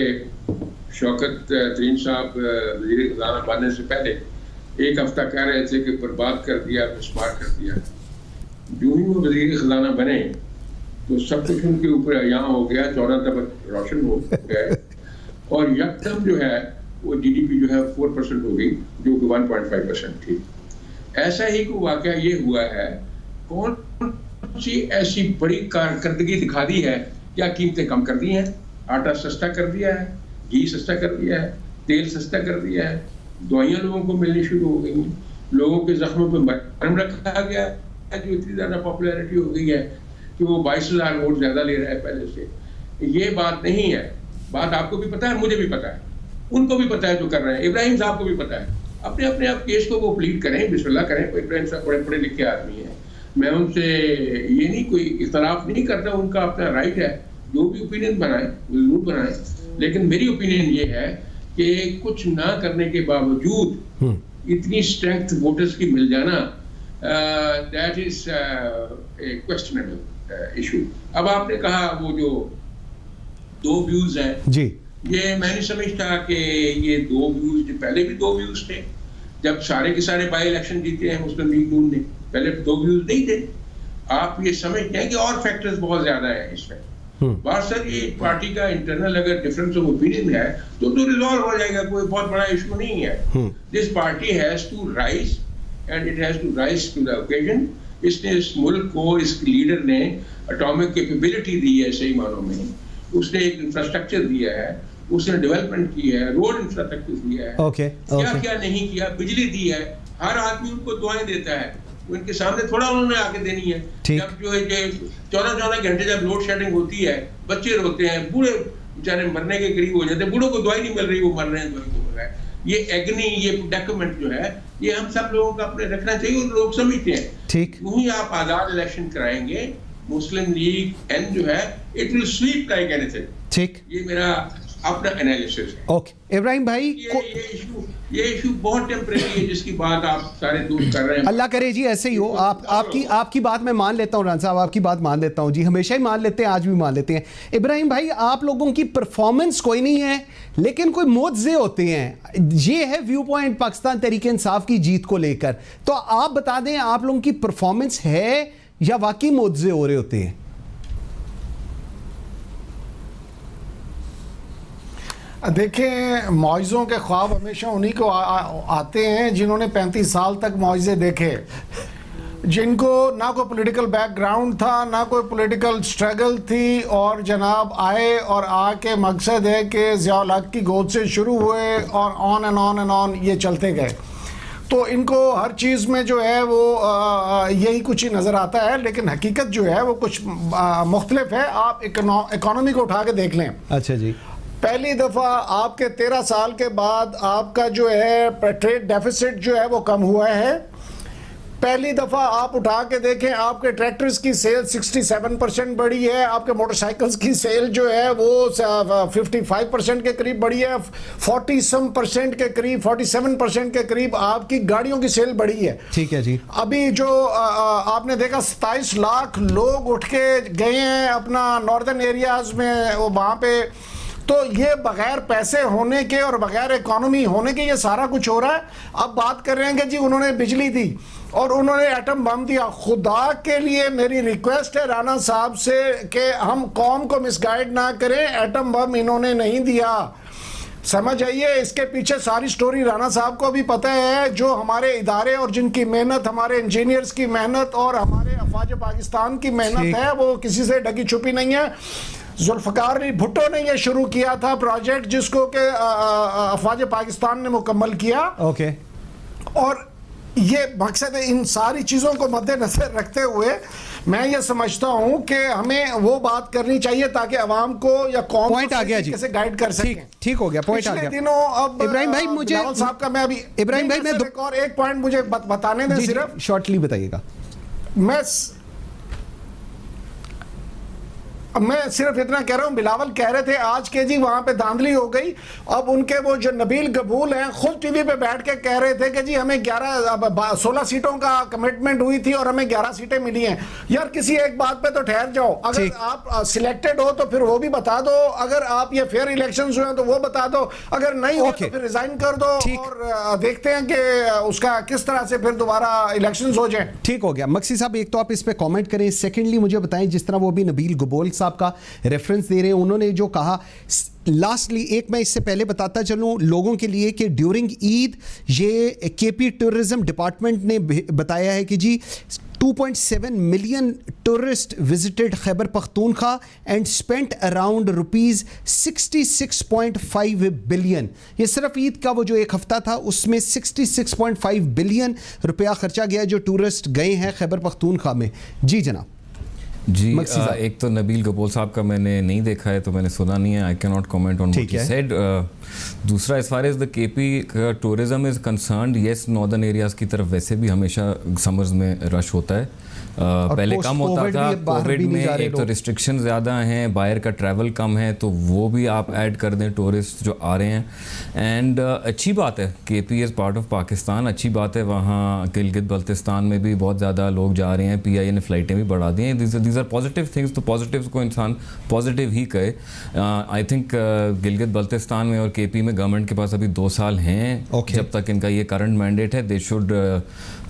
शौकत तरीन साहब वज़ीर ख़ज़ाना बनने से पहले एक हफ्ता कह रहे थे कि बर्बाद कर दिया, मिसमार कर दिया। जो ही वो वज़ीर ख़ज़ाना बने तो सब कुछ उनके ऊपर यहाँ हो गया, 14 तबक रोशन हो गए, और यकदम जो है वो GDP जो है 4% हो गई, जो कि 1.5% थी। ऐसा ही को वाक़या ये हुआ है कौन सी ऐसी बड़ी कारकर्दगी दिखा दी है? क्या कीमतें कम कर दी हैं, आटा सस्ता कर दिया है, घी सस्ता कर दिया है, तेल सस्ता कर दिया है, दवाइयाँ लोगों को मिलनी शुरू हो गई हैं, लोगों के जख्मों पे मरहम रखा गया है, जो इतनी ज़्यादा पॉपुलैरिटी हो गई है कि वो 22,000 वोट ज़्यादा ले रहा है पहले से। ये बात नहीं है, बात आपको भी पता है, मुझे भी पता है, उनको भी पता है जो कर रहे हैं, इब्राहिम साहब को भी पता है। अपने अपने आप केस को वो प्लीड करें, बिस्मिल्लाह करें। इब्राहिम साहब बड़े पढ़े लिखे आदमी हैं, मैं उनसे ये नहीं कोई इख्तलाफ नहीं करता, उनका अपना राइट है, जो भी ओपिनियन बनाए जरूर बनाए, लेकिन मेरी ओपिनियन ये है कि कुछ ना करने के बावजूद इतनी स्ट्रेंथ वोटर्स की मिल जाना, that is a questionable issue. अब आपने कहा वो जो 2 व्यूज हैं जी, ये मैं नहीं समझता कि ये 2 व्यूज, पहले भी 2 व्यूज थे जब सारे के सारे बाई इलेक्शन जीते हैं मुस्लिम लीग नून ने, पहले 2 व्यूज नहीं थे। आप ये समझते हैं कि और फैक्टर्स बहुत ज्यादा है इसमें। बात सर ये पार्टी का इंटरनल अगर डिफरेंस ऑफ ओपिनियन है तो रिजॉल्व हो जाएगा, कोई बहुत बड़ा इशू नहीं है। This party has to rise and it has to rise to the occasion. इसने इस मुल्क को, इस लीडर ने एटॉमिक कैपेबिलिटी दी है सही मानों में, उसने एक इंफ्रास्ट्रक्चर दिया है, उसने डेवलपमेंट की है, रोड इंफ्रास्ट्रक्चर दिया है, क्या क्या नहीं किया, बिजली दी है, हर आदमी उनको दुआएं देता है, उनके सामने थोड़ा उन्होंने आके देनी है। जब जो है 14-14 घंटे जब लोड शेडिंग होती है, बच्चे रोते हैं, बूढ़े बेचारे मरने के करीब हो जाते हैं, बूढ़ों को दवाई नहीं मिल रही, वो मर रहे हैं दवाई को मिल रहा है। ये एग्नी, ये डॉक्यूमेंट जो है, ये हम सब लोगों को अपने रखना चाहिए और लोग समझते हैं। ठीक, वहीं आप आजाद इलेक्शन कराएंगे, मुस्लिम लीग एन जो है it will sweep like anything. ठीक, ये मेरा अपना एनालिसिस है। ओके इब्राहिम भाई, ये इशू बहुत टेम्परेरी है जिसकी बात आप सारे दूर कर रहे हैं। अल्लाह करे जी ऐसे ही हो। आपकी बात मैं मान लेता हूँ राना साहब, आपकी बात मान लेता हूँ जी, हमेशा ही मान लेते हैं, आज भी मान लेते हैं। इब्राहिम भाई, आप लोगों की परफॉर्मेंस कोई नहीं है लेकिन कोई मुआवजे होते हैं, ये है व्यू पॉइंट पाकिस्तान तहरीक इंसाफ की जीत को लेकर। तो आप बता दें, आप लोगों की परफॉर्मेंस है या वाकई मुआवजे हो रहे होते हैं? देखें, मुआवज़ों के ख्वाब हमेशा उन्हीं को आते हैं जिन्होंने 35 साल तक मुआवजे देखे, जिनको ना कोई पॉलिटिकल बैकग्राउंड था, ना कोई पॉलिटिकल स्ट्रगल थी, और जनाब आए और आके मकसद है कि ज़िया-उल हक की गोद से शुरू हुए और on and on and on ये चलते गए। तो इनको हर चीज़ में जो है वो यही कुछ ही नज़र आता है, लेकिन हकीकत जो है वो कुछ मुख्तलिफ है। आप इकोनॉमी को उठा के देख लें। अच्छा जी, पहली दफ़ा आपके 13 साल के बाद आपका जो है ट्रेड डेफिसिट जो है वो कम हुआ है। पहली दफ़ा आप उठा के देखें, आपके ट्रैक्टर्स की सेल 67% बढ़ी है, आपके मोटरसाइकिल्स की सेल जो है वो 55% के करीब बढ़ी है, 47% के करीब आपकी गाड़ियों की सेल बढ़ी है। ठीक है जी। अभी जो आपने देखा 27 लाख लोग उठ के गए हैं अपना नॉर्दर्न एरियाज में, वहाँ पे। तो ये बगैर पैसे होने के और बगैर इकोनॉमी होने के ये सारा कुछ हो रहा है। अब बात कर रहे हैं कि जी उन्होंने बिजली दी और उन्होंने एटम बम दिया। खुदा के लिए मेरी रिक्वेस्ट है राना साहब से कि हम कौम को मिसगाइड ना करें, एटम बम इन्होंने नहीं दिया, समझ आइए। इसके पीछे सारी स्टोरी राना साहब को भी पता है, जो हमारे इदारे और जिनकी मेहनत, हमारे इंजीनियर्स की मेहनत और हमारे अफवाज पाकिस्तान की मेहनत है, वो किसी से ढकी छुपी नहीं है। जुल्फ़िकार अली भुट्टो ने यह शुरू किया था प्रोजेक्ट, जिसको कि अफवाज पाकिस्तान ने मुकम्मल किया। ओके, और ये मकसद है, इन सारी चीज़ों को मद्देनजर रखते हुए मैं ये समझता हूँ कि हमें वो बात करनी चाहिए ताकि अवाम को या कौम पॉइंट आ गया जी, कैसे गाइड कर सकें। ठीक हो गया, पॉइंट आ गया। दिनों अब इब्राहिम भाई, मुझे साहब का मैं अभी इब्राहिम भाई, मैं एक पॉइंट मुझे बताने दें, सिर्फ शॉर्टली बताइएगा। मैं सिर्फ इतना कह रहा हूँ, बिलावल कह रहे थे आज के जी वहाँ पे धांधली हो गई। अब उनके वो जो नबील गबूल हैं खुद टीवी पे बैठ के कह रहे थे कि जी हमें 16 सीटों का कमिटमेंट हुई थी और हमें 11 सीटें मिली हैं। यार किसी एक बात पे तो ठहर जाओ, अगर आप सिलेक्टेड हो तो फिर वो भी बता दो, अगर आप ये फेयर इलेक्शंस हुए तो वो बता दो, अगर नहीं हो तो फिर रिजाइन कर दो और देखते हैं कि उसका किस तरह से फिर दोबारा इलेक्शंस हो जाए। ठीक हो गया। मक्सी साहब, एक तो आप इस पे कमेंट करें, सेकेंडली मुझे बताएं, जिस तरह वो भी नबील गबूल साहब का रेफरेंस दे रहे हैं, उन्होंने जो कहा, लास्टली एक मैं इससे पहले बताता चलूं लोगों के लिए कि ड्यूरिंग ईद ये केपी टूरिज्म डिपार्टमेंट ने बताया है कि जी 2.7 million tourists visited Khyber Pakhtunkhwa and spent around rupees 66.5 billion. ये सिर्फ ईद का वो जो एक हफ्ता था उसमें 66.5 बिलियन रुपया खर्चा गया जो टूरिस्ट गए हैं खैबर पख्तूनख्वा में। जी जनाब। जी एक तो नबील गपोल साहब का मैंने नहीं देखा है तो मैंने सुना नहीं है, I can not comment on what he said. दूसरा, as far as the KP का tourism is concerned, yes northern areas की तरफ वैसे भी हमेशा समर्स में रश होता है। पहले कम होता था, कोविड में एक तो रिस्ट्रिक्शन ज़्यादा हैं, बाहर का ट्रैवल कम है, तो वो भी आप ऐड कर दें टूरिस्ट जो आ रहे हैं। एंड अच्छी बात है, KP is part of Pakistan, अच्छी बात है, वहाँ गिलगित बल्तिस्तान में भी बहुत ज़्यादा लोग जा रहे हैं, PIA ने फ़्लाइटें भी बढ़ा दी हैं। दीज आर पॉजिटिव थिंग्स, तो पॉजिटिव्स को इंसान पॉजिटिव ही कहे। आई थिंक गिलगित बल्तिस्तान में और केपी में गवर्नमेंट के पास अभी 2 साल हैं जब तक इनका ये करंट मैंडेट है। They should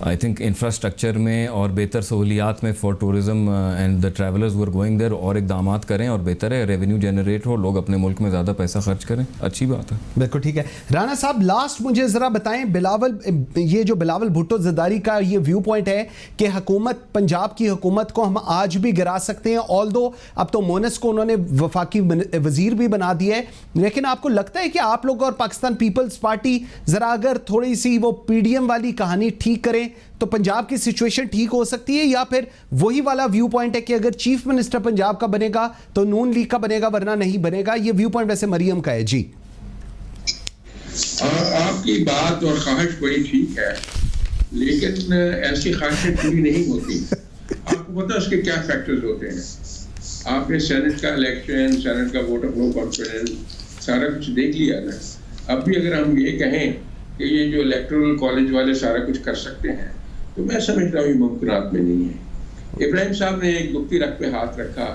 I think infrastructure में और बेहतर सहूलियात में for tourism and the travellers वो आर गोइंग देयर और इकदामात करें और बेहतर है, रेवेन्यू जनरेट हो, लोग अपने मुल्क में ज़्यादा पैसा खर्च करें, अच्छी बात है। बिल्कुल ठीक है। राना साहब लास्ट मुझे ज़रा बताएं, बिलावल, ये जो बिलावल भुट्टो ज़रदारी का ये व्यू पॉइंट है कि हुकूमत, पंजाब की हुकूमत को हम आज भी गिरा सकते हैं, ऑल्दो अब तो मोनस को उन्होंने वफाकी वजीर भी बना दिया है, लेकिन आपको लगता है कि आप लोग और पाकिस्तान पीपल्स पार्टी ज़रा अगर थोड़ी सी वो PDM वाली कहानी ठीक करें तो पंजाब की सिचुएशन ठीक हो सकती है, या फिर वही वाला व्यू पॉइंट है कि अगर चीफ मिनिस्टर पंजाब का बनेगा तो नून लीग का बनेगा वरना नहीं बनेगा? ये व्यू पॉइंट वैसे मरियम का है। जी आपकी बात और ख्वाहिश बड़ी ठीक है, लेकिन ऐसी ख्वाहिशें पूरी नहीं होती। आपको पता है उसके क्या फैक्टर्स होते हैं? आपने सेनेट का इलेक्शन, सेनेट का वोट ऑफ नो कॉन्फिडेंस, सारा कुछ देख लिया ना। अब भी अगर हम ये कहें कि ये जो इलेक्टोरल कॉलेज वाले सारा कुछ कर सकते हैं, तो मैं समझता हूँ मुमकिनात में नहीं है। इब्राहिम साहब ने एक गुप्ती रख पे हाथ रखा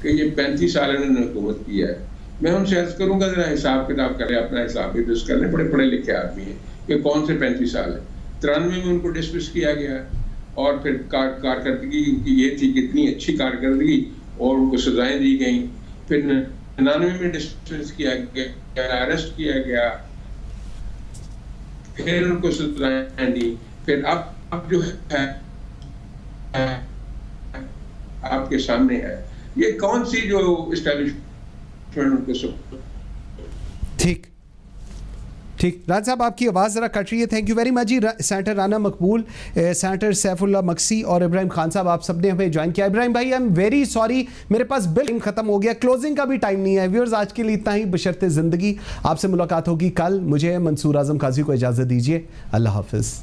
कि ये 35 साल इन्होंने हुकूमत किया है। मैं उनसे अर्ज करूँगा जरा हिसाब किताब करें, अपना हिसाब भी डिस्कस कर लें, बड़े पढ़े लिखे आदमी हैं, कि कौन से 35 साल है। 93 में उनको डिसमिस किया गया और फिर कारकर्दगी उनकी ये थी, कितनी अच्छी कारकर्दगी, और उनको सजाएं दी गई। फिर 99 में डिसमिस किया गया, अरेस्ट किया गया, फिर उनको सजाएं दी, फिर अब जो है आपके सामने है, ये कौन सी जो एस्टैब्लिशमेंट उनको ठीक ठीक। राज साहब आपकी आवाज़ ज़रा कट रही है, थैंक यू वेरी मच जी। सेनेटर राना मकबूल, सेनेटर सैफुल्लाह मक्सी और इब्राहिम खान साहब, आप सबने हमें ज्वाइन किया। इब्राहिम भाई आई एम वेरी सॉरी, मेरे पास बिल ख़त्म हो गया, क्लोजिंग का भी टाइम नहीं है। व्यूअर्स आज के लिए इतना ही, बशर्ते ज़िंदगी। आपसे मुलाकात होगी कल। मुझे मंसूर आज़म काजी को इजाज़त दीजिए, अल्लाह हाफिज़।